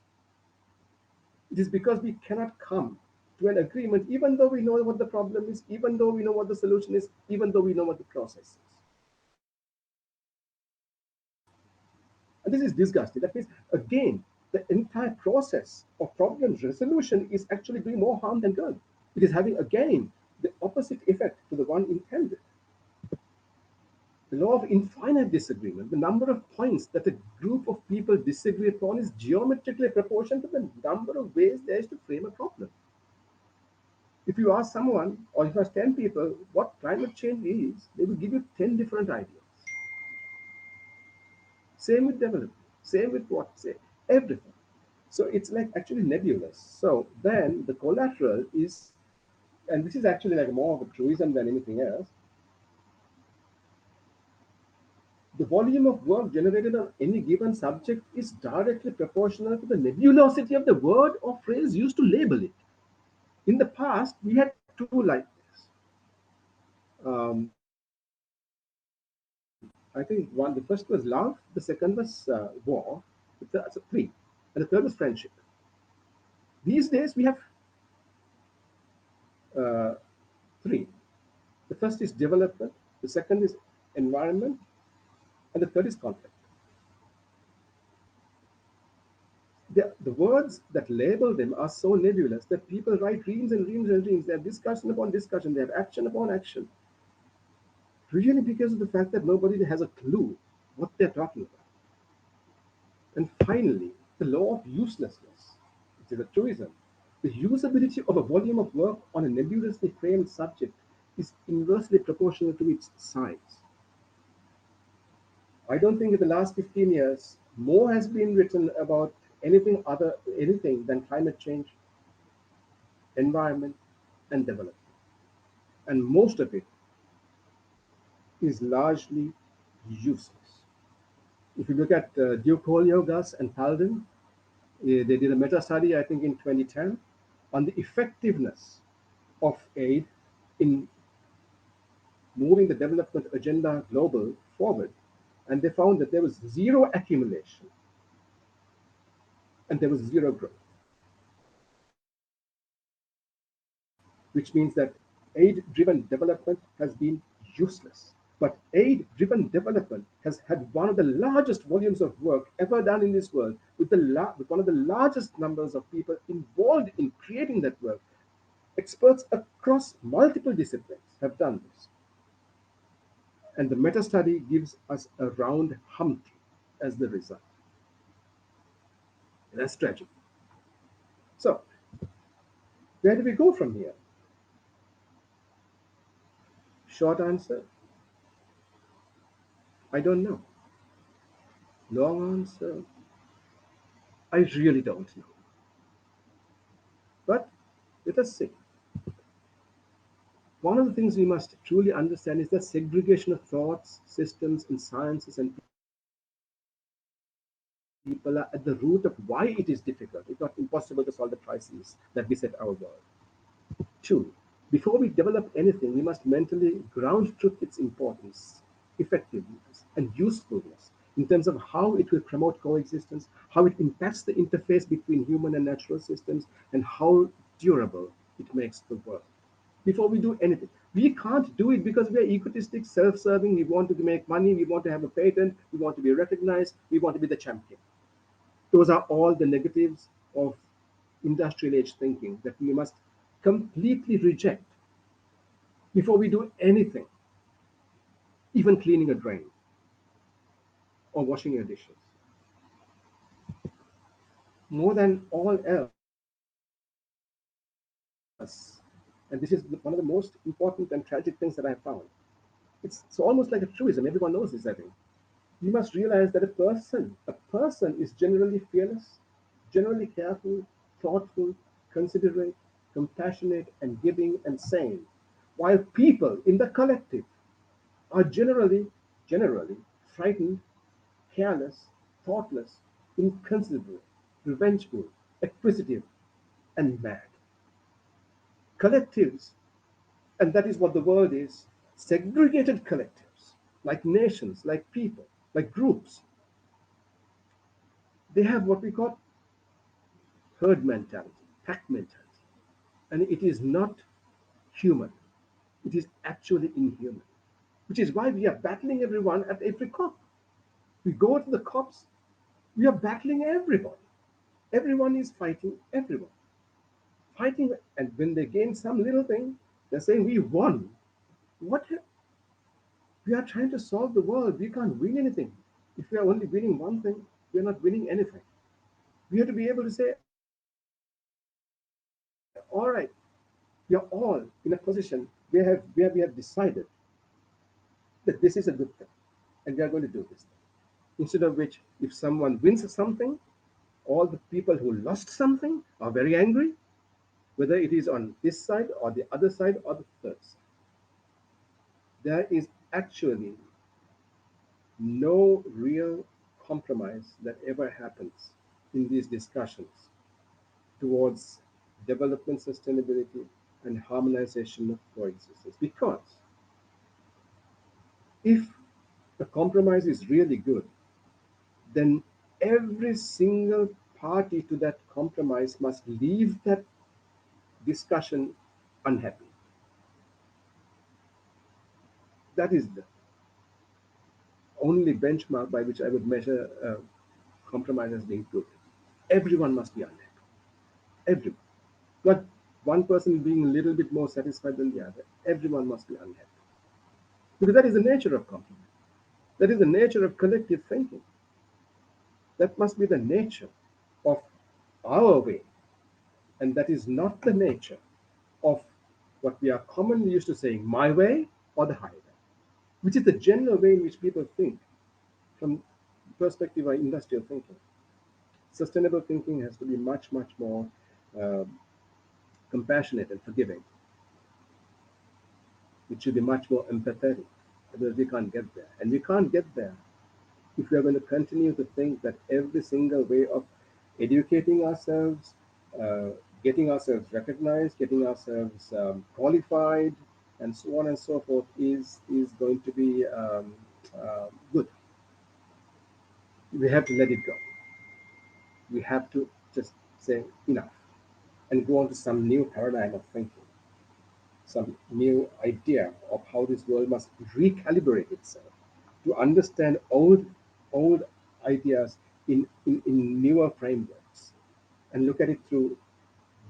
[SPEAKER 2] It is because we cannot come to an agreement, even though we know what the problem is, even though we know what the solution is, even though we know what the process is. And this is disgusting. That means, again, the entire process of problem resolution is actually doing more harm than good. It is having, again, the opposite effect to the one intended. The law of infinite disagreement, the number of points that a group of people disagree upon, is geometrically proportional to the number of ways there is to frame a problem. If you ask someone, or if you ask 10 people what climate change is, they will give you 10 different ideas. Same with development, same with what, say, everything. So it's like actually nebulous. So then the collateral is, and this is actually like more of a truism than anything else, the volume of work generated on any given subject is directly proportional to the nebulosity of the word or phrase used to label it. In the past, we had two like this. I think the first was love, the second was war, three, and the third was friendship. These days, we have uh, three. The first is development, the second is environment, and the third is conflict. The words that label them are so nebulous that people write reams and reams and reams. They have discussion upon discussion, they have action upon action, really because of the fact that nobody has a clue what they're talking about. And finally, the law of uselessness, which is a truism. The usability of a volume of work on a nebulously framed subject is inversely proportional to its size. I don't think in the last 15 years more has been written about anything than climate change, environment, and development. And most of it is largely useless. If you look at Duke Holyogas and Palden, they did a meta study, I think, in 2010 on the effectiveness of aid in moving the development agenda global forward. And they found that there was zero accumulation and there was zero growth, which means that aid driven development has been useless. But aid driven development has had one of the largest volumes of work ever done in this world, with, with one of the largest numbers of people involved in creating that work. Experts across multiple disciplines have done this. And the meta study gives us a round Humpty as the result. And that's tragic. So, where do we go from here? Short answer, I don't know. Long answer, I really don't know. But let us see. One of the things we must truly understand is that segregation of thoughts, systems, and sciences and people are at the root of why it is difficult, if not impossible, to solve the crises that beset our world. Two, before we develop anything, we must mentally ground truth its importance, effectiveness, and usefulness in terms of how it will promote coexistence, how it impacts the interface between human and natural systems, and how durable it makes the world. Before we do anything, we can't do it because we are egotistic, self serving, we want to make money, we want to have a patent, we want to be recognized, we want to be the champion. Those are all the negatives of industrial age thinking that we must completely reject before we do anything, even cleaning a drain or washing your dishes. More than all else, and this is one of the most important and tragic things that I have found, it's almost like a truism, everyone knows this, I think. You must realize that a person is generally fearless, generally careful, thoughtful, considerate, compassionate, and giving and sane, while people in the collective are generally frightened, careless, thoughtless, inconsiderate, revengeful, acquisitive, and mad. Collectives, and that is what the world is, segregated collectives, like nations, like people, like groups, they have what we call herd mentality, pack mentality. and it is not human. It is actually inhuman, which is why we are battling everyone at every COP. We go to the COPs, we are battling everybody. Everyone is fighting everyone. Fighting, and when they gain some little thing, they're saying we won. What? We are trying to solve the world. We can't win anything. If we are only winning one thing, we are not winning anything. We have to be able to say, all right, we are all in a position where we have decided that this is a good thing, and we are going to do this thing. Instead of which, if someone wins something, all the people who lost something are very angry, whether it is on this side or the other side or the third side. There is actually no real compromise that ever happens in these discussions towards development sustainability and harmonization of coexistence. Because if the compromise is really good, then every single party to that compromise must leave that discussion unhappy. That is the only benchmark by which I would measure compromise as being good. Everyone must be unhappy. Everyone. Not one person being a little bit more satisfied than the other. Everyone must be unhappy. Because that is the nature of compromise. That is the nature of collective thinking. That must be the nature of our way. And that is not the nature of what we are commonly used to saying, my way or the highway, which is the general way in which people think from the perspective of industrial thinking. Sustainable thinking has to be much, much more uh, compassionate and forgiving. It should be much more empathetic. Otherwise, we can't get there. And we can't get there if we are going to continue to think that every single way of educating ourselves, uh, getting ourselves recognized, getting ourselves qualified, and so on and so forth is going to be good. We have to let it go. We have to just say enough and go on to some new paradigm of thinking, some new idea of how this world must recalibrate itself to understand old ideas in newer frameworks and look at it through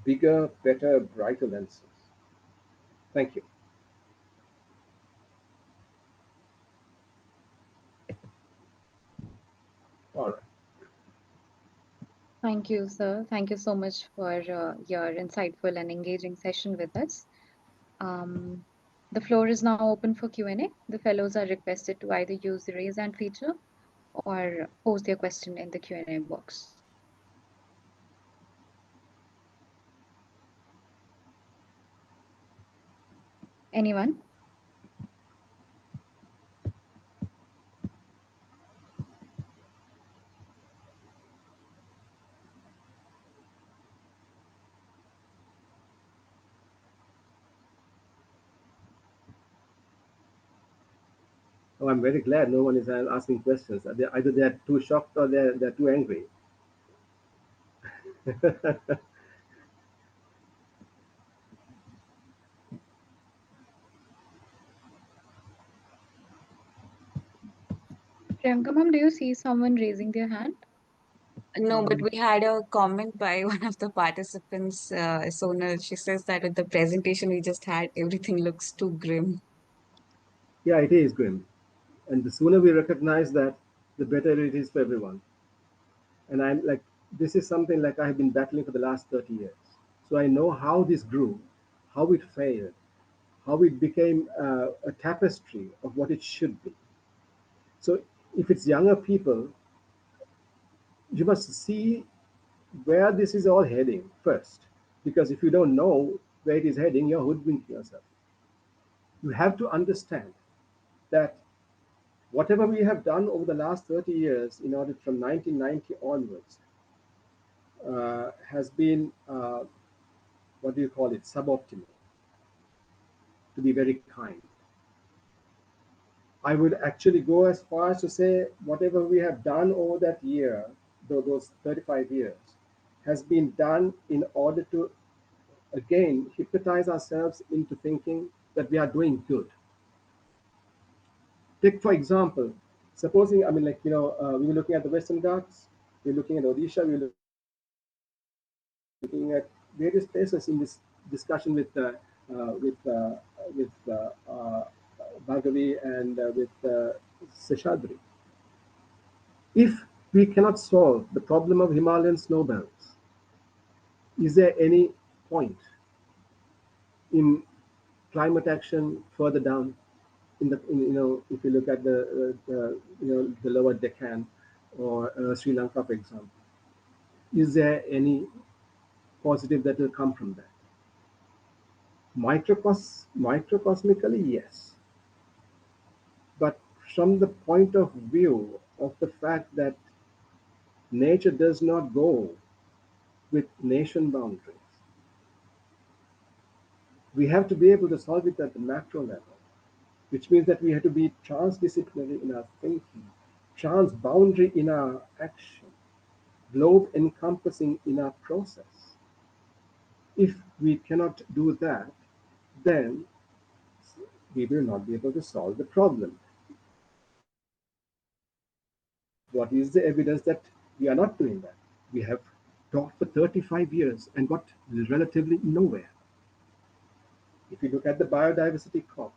[SPEAKER 2] bigger, better, brighter lenses. Thank you. All right.
[SPEAKER 1] Thank you, sir. Thank you so much for your insightful and engaging session with us. Um, the floor is now open for Q&A. The fellows are requested to either use the raise hand feature or post their question in the Q&A box. Anyone?
[SPEAKER 2] Oh, I'm very glad no one is asking questions. Either they're too shocked or they're too angry.
[SPEAKER 1] Priyanka ma'am, do you see someone raising their hand?
[SPEAKER 3] No, but we had a comment by one of the participants, Sonal. She says that with the presentation we just had, everything looks too grim.
[SPEAKER 2] Yeah, it is grim. And the sooner we recognize that, the better it is for everyone. And I'm like, this is something like I have been battling for the last 30 years. So I know how this grew, how it failed, how it became a tapestry of what it should be. So if it's younger people, you must see where this is all heading first. Because if you don't know where it is heading, you're hoodwinking yourself. You have to understand that whatever we have done over the last 30 years, in order from 1990 onwards, has been, what do you call it, suboptimal, to be very kind. I would actually go as far as to say whatever we have done over that year, those 35 years, has been done in order to again hypnotize ourselves into thinking that we are doing good. Take for example, supposing, I mean, like, we were looking at the Western Ghats, we're looking at Odisha, we're looking at various places in this discussion with Bhargavi and with Seshadri. If we cannot solve the problem of Himalayan snow belts, is there any point in climate action further down if you look at the lower Deccan or Sri Lanka, for example, is there any positive that will come from that? Microcosmically, yes, but from the point of view of the fact that nature does not go with nation boundaries, we have to be able to solve it at the macro level, which means that we have to be transdisciplinary in our thinking, transboundary in our action, globe encompassing in our process. If we cannot do that, then we will not be able to solve the problem. What is the evidence that we are not doing that? We have talked for 35 years and got relatively nowhere. If you look at the biodiversity COP,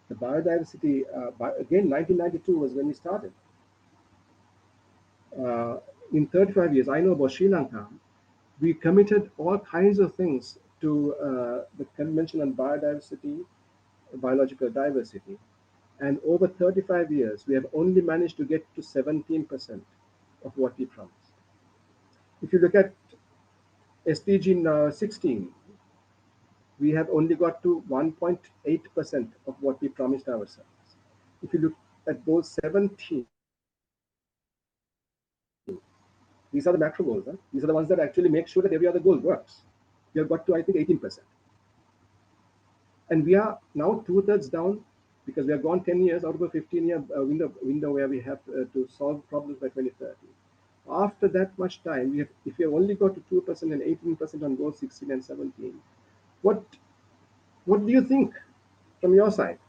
[SPEAKER 2] the biodiversity, again, 1992 was when we started. uh, in 35 years, I know about Sri Lanka, we committed all kinds of things to the Convention on Biodiversity, Biological Diversity. And over 35 years, we have only managed to get to 17% of what we promised. If you look at SDG 16, we have only got to 1.8% of what we promised ourselves. If you look at those 17, these are the macro goals. Huh? These are the ones that actually make sure that every other goal works. We have got to, I think, 18%. And we are now two-thirds down because we have gone 10 years out of a 15-year window where we have to solve problems by 2030. After that much time, if we have only got to 2% and 18% on goals 16 and 17, what what do you think from your side?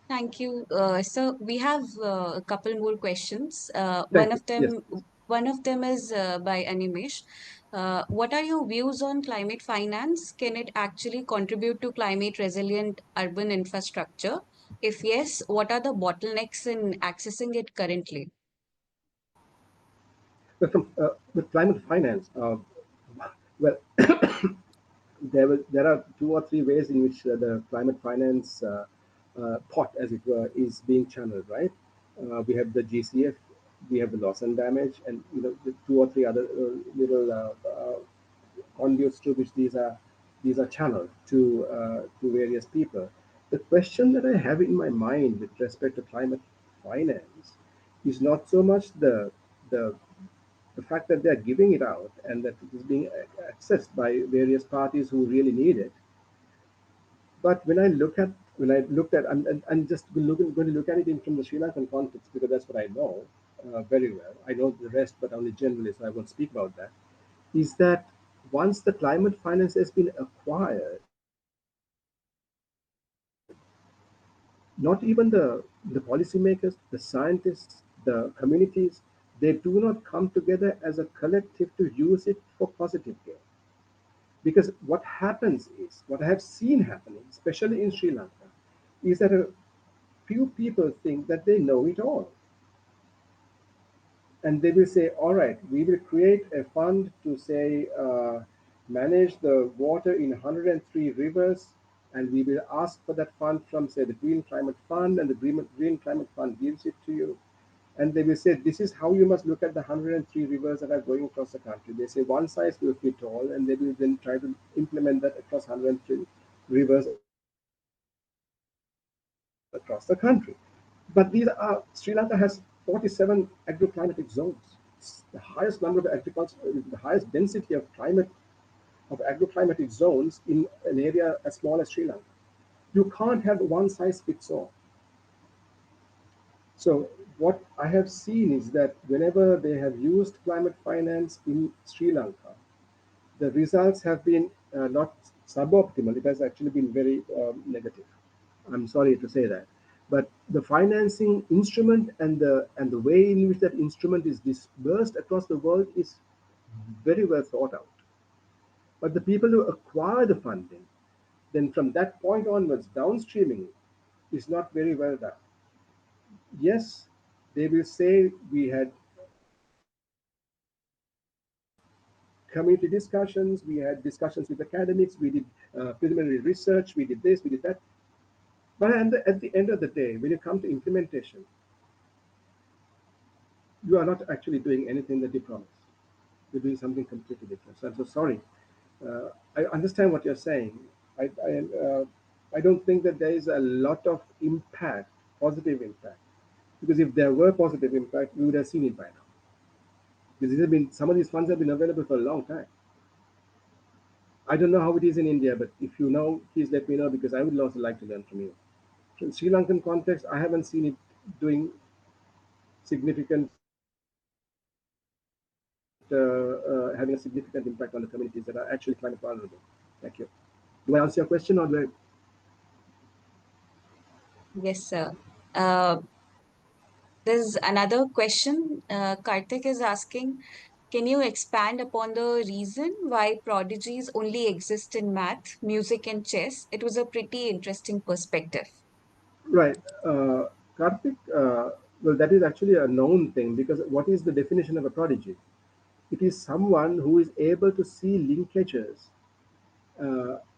[SPEAKER 3] Thank you. So we have a couple more questions.
[SPEAKER 2] Thank you. Yes, please.
[SPEAKER 3] One of them is by Animesh. What are your views on climate finance? Can it actually contribute to climate resilient urban infrastructure? If yes, what are the bottlenecks in accessing it currently?
[SPEAKER 2] But with climate finance, well, there are two or three ways in which the climate finance pot, as it were, is being channeled. Right? We have the GCF, we have the loss and damage, and the two or three other little conduits through which these are channeled to various people. The question that I have in my mind with respect to climate finance is not so much the the fact that they're giving it out and that it is being accessed by various parties who really need it. But when I looked at, I'm just going to look at it in from the Sri Lankan context because that's what I know very well. I know the rest, but only generally, so I won't speak about that. Is that once the climate finance has been acquired, not even the policymakers, the scientists, the communities, they do not come together as a collective to use it for positive gain. Because what happens is, what I have seen happening, especially in Sri Lanka, is that a few people think that they know it all. And they will say, all right, we will create a fund to say, manage the water in 103 rivers, and we will ask for that fund from, say, the Green Climate Fund, and the Green Climate Fund gives it to you. And they will say, this is how you must look at the 103 rivers that are going across the country. They say one size will fit all, and they will then try to implement that across 103 rivers across the country. But Sri Lanka has 47 agroclimatic zones. It's the highest number of agriculture, the highest density of agroclimatic zones in an area as small as Sri Lanka. You can't have one size fits all. So what I have seen is that whenever they have used climate finance in Sri Lanka, the results have been not suboptimal. It has actually been very negative. I'm sorry to say that, but the financing instrument and the way in which that instrument is disbursed across the world is very well thought out. But the people who acquire the funding, then from that point onwards, downstreaming is not very well done. Yes, they will say we had community discussions, we had discussions with academics, we did preliminary research, we did this, we did that. But at the end of the day, when you come to implementation, you are not actually doing anything that you promised. You're doing something completely different. So I'm so sorry. I understand what you're saying. I don't think that there is a lot of impact, positive impact, because if there were positive impact, we would have seen it by now. Because these have been, some of these funds have been available for a long time. I don't know how it is in India, but if you know, please let me know because I would also like to learn from you. In Sri Lankan context, I haven't seen it doing significant, having a significant impact on the communities that are actually climate vulnerable. Thank you. Do I answer your question or do I?
[SPEAKER 3] Yes, sir. Uh, there's another question. Karthik is asking, can you expand upon the reason why prodigies only exist in math, music, and chess? It was a pretty interesting perspective.
[SPEAKER 2] Right. Karthik, well, that is actually a known thing because what is the definition of a prodigy? It is someone who is able to see linkages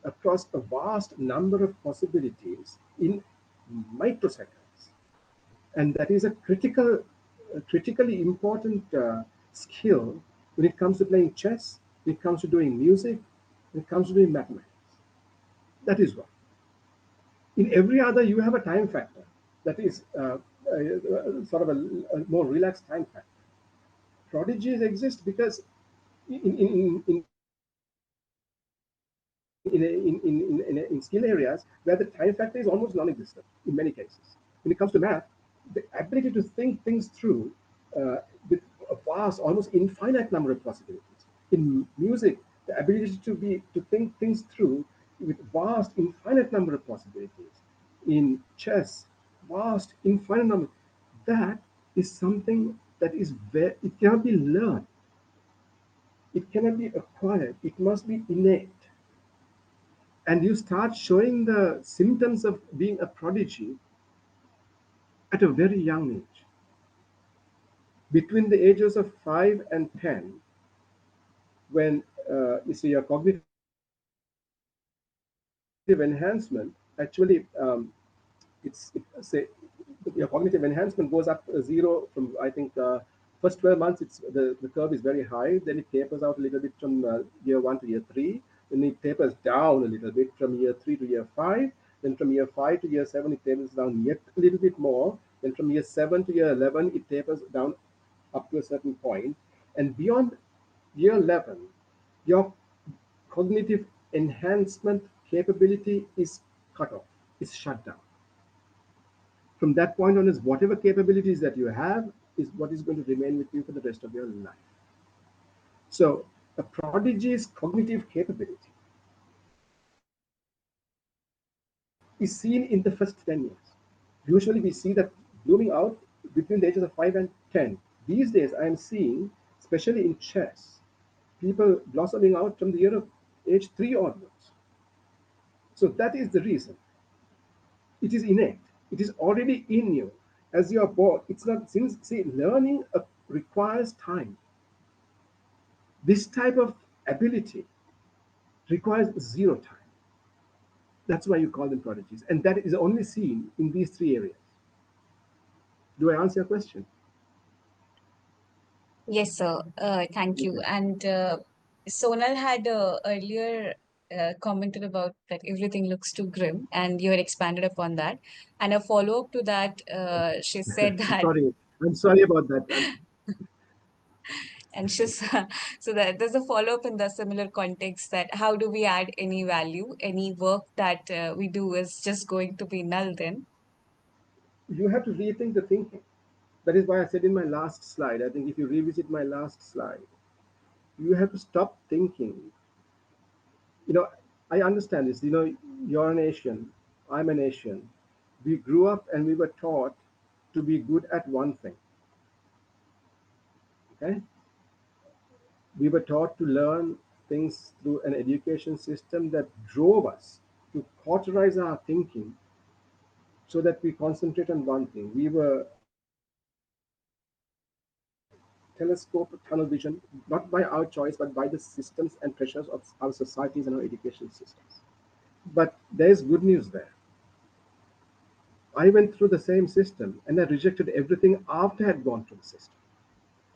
[SPEAKER 2] across a vast number of possibilities in microseconds. And that is a critically important skill when it comes to playing chess, when it comes to doing music, when it comes to doing mathematics. That is one. In every other, you have a time factor that is sort of a more relaxed time factor. Prodigies exist because in in skill areas where the time factor is almost non-existent in many cases. When it comes to math, the ability to think things through with a vast, almost infinite number of possibilities. In music, the ability to think things through with vast, infinite number of possibilities. In chess, vast, infinite number. That is something that is very, it cannot be learned. It cannot be acquired. It must be innate, and you start showing the symptoms of being a prodigy at a very young age. Between the ages of 5 and 10, when you see your cognitive enhancement, actually, say your cognitive enhancement goes up zero from, I think, first 12 months, the curve is very high, then it tapers out a little bit from year 1 to year 3, then it tapers down a little bit from year 3 to year 5, then from year 5 to year 7 it tapers down yet a little bit more, then from year 7 to year 11 it tapers down up to a certain point, and beyond year 11 your cognitive enhancement capability is cut off, is shut down. From that point on, is whatever capabilities that you have is what is going to remain with you for the rest of your life. So a prodigy's cognitive capability is seen in the first 10 years. Usually we see that blooming out between the ages of 5 and 10. These days I am seeing, especially in chess, people blossoming out from the year of age 3 onwards. So that is the reason. It is innate. It is already in you. As you are born, it's not, since, see, learning requires time. This type of ability requires zero time. That's why you call them prodigies. And that is only seen in these three areas. Do I answer your question?
[SPEAKER 3] Yes, sir. Thank you.
[SPEAKER 2] Okay.
[SPEAKER 3] And Sonal had earlier commented about that everything looks too grim, and you had expanded upon that. And a follow-up to that, she said that,
[SPEAKER 2] Sorry. I'm sorry about that.
[SPEAKER 3] and she's so that there's a follow-up in the similar context that how do we add any value? Any work that we do is just going to be null then.
[SPEAKER 2] You have to rethink the thinking. That is why I said in my last slide, I think if you revisit my last slide, you have to stop thinking. You know, I understand this. You know, you're an Asian, I'm an Asian. We grew up and we were taught to be good at one thing. Okay? We were taught to learn things through an education system that drove us to cauterize our thinking so that we concentrate on one thing. We were telescope tunnel vision, not by our choice, but by the systems and pressures of our societies and our education systems. But there's good news there. I went through the same system and I rejected everything after I had gone through the system,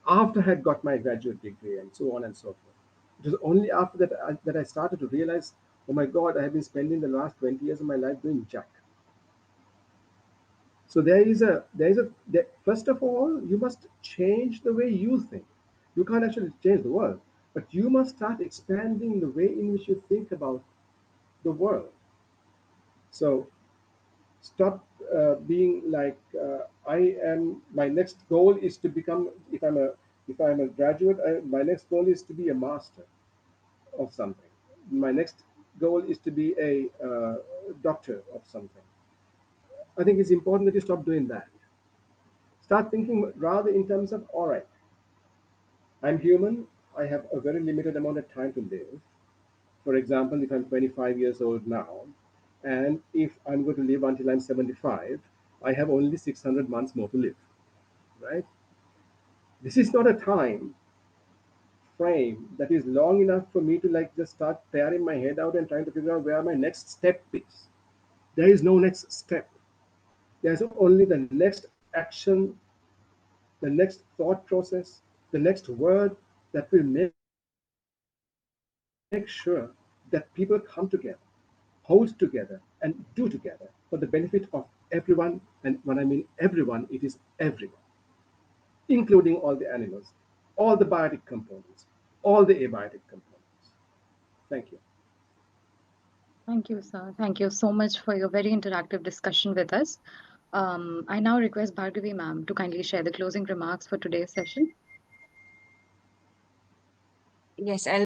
[SPEAKER 2] after I had got my graduate degree and so on and so forth. It was only after that I started to realize, oh my God, I have been spending the last 20 years of my life doing jack. So first of all, you must change the way you think. You can't actually change the world, but you must start expanding the way in which you think about the world. So stop being like I am. My next goal is to become. If I'm a graduate, my next goal is to be a master of something. My next goal is to be a doctor of something. I think it's important that you stop doing that. Start thinking rather in terms of, all right, I'm human, I have a very limited amount of time to live. For example, if I'm 25 years old now, and if I'm going to live until I'm 75, I have only 600 months more to live, right? This is not a time frame that is long enough for me to like just start tearing my head out and trying to figure out where my next step is. There is no next step. There's only the next action, the next thought process, the next word that will make sure that people come together, hold together, and do together for the benefit of everyone. And when I mean everyone, it is everyone, including all the animals, all the biotic components, all the abiotic components. Thank you.
[SPEAKER 1] Thank you, sir. Thank you so much for your very interactive discussion with us. I now request Bhargavi ma'am to kindly share the closing remarks for today's session.
[SPEAKER 3] Yes, I'll